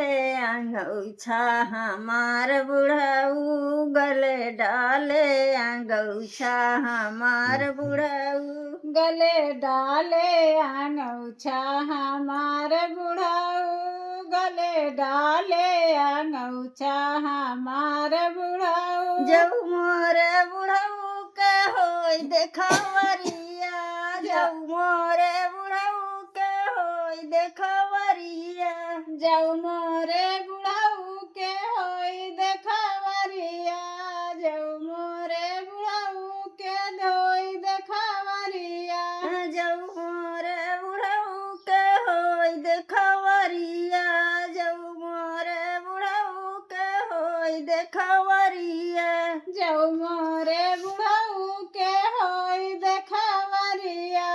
अंगौछा हमार बुढ़ऊ गले डाले अंगौछा हमार बुढ़ऊ गले डाले अंगौछा हमार बुढ़ऊ गले डाले अंगौछा हमार बुढ़ऊ जब मोरे बुढ़ऊ के होई देखवरिया जब मोरे बुढ़ऊ के होई देखवरिया जब मोरे बुढ़ऊ के होई देखवरिया जब मोरे बुढ़ऊ के धोई देखवरिया जब मोरे बुढ़ऊ के होई देखवरिया जब मोरे बुढ़ऊ के होई देखवरिया जब मोरे बुढ़ऊ के होई देखवरिया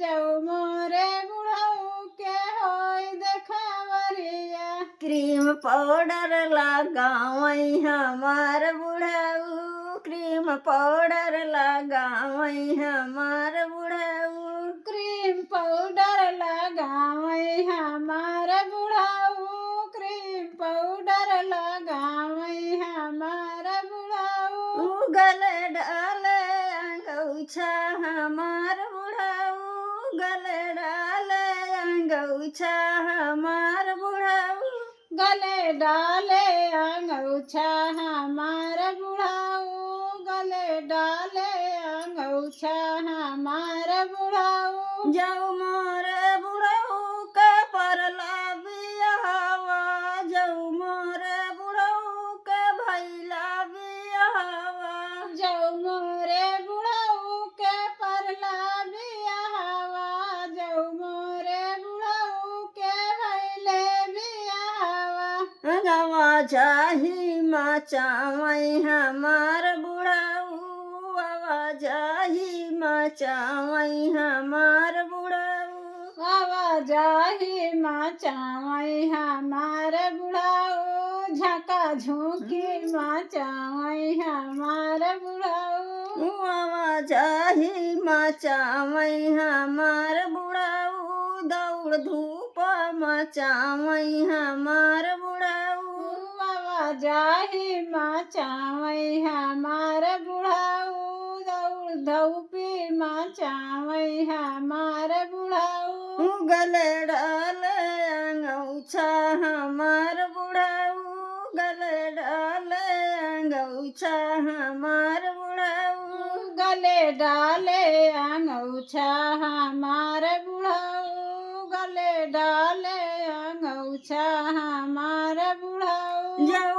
जब मोरे बुढ़ऊ के होई देखवरिया क्रीम पाउडर लगावई हमार बुढ़ऊ क्रीम पाउडर लगावई हमार बुढ़ऊ क्रीम पाउडर लगावई हमार बुढ़ऊ क्रीम पाउडर लगावई हमार बुढ़ऊ गले डाले अंगौछा हमार बुढ़ऊ गले डाले अंगौछा हमार बुढ़ऊ गले डाले अंगौछा हमार बुढ़ऊ गले डाले अंगौछा हमार बुढ़ऊ जब मोरे बुढ़ऊ के परला बियाहवा जब मोरे बुढ़ऊ के भैला बियाहवा जब मोरे बुढ़ऊ के परला बियाहवा जब मोरे बुढ़ऊ के भैले बियाहवा गवा जाही मचावई हमार बुढ़ऊ आवाजाही मचावई हमार बुढ़ऊ आवाजाही मचावई हमार बुढ़ऊ झका झोंकी मचावई हमार बुढ़ऊ आवाजाही मचावई हमार बुढ़ऊ दौड़ धूप मचावई हमार बुढ़ऊ आवाजाही मचावई हमार बुढ़ऊ दौड़ धूपी मचावई हमार बुढ़ऊ गले डाले अंगौछा हमार बुढ़ऊ गले डाले अंगौछा हमार बुढ़ऊ गले डाले अंगौछा हमार बुढ़ऊ गले डाले अंगौछा हमार बुढ़ऊ जब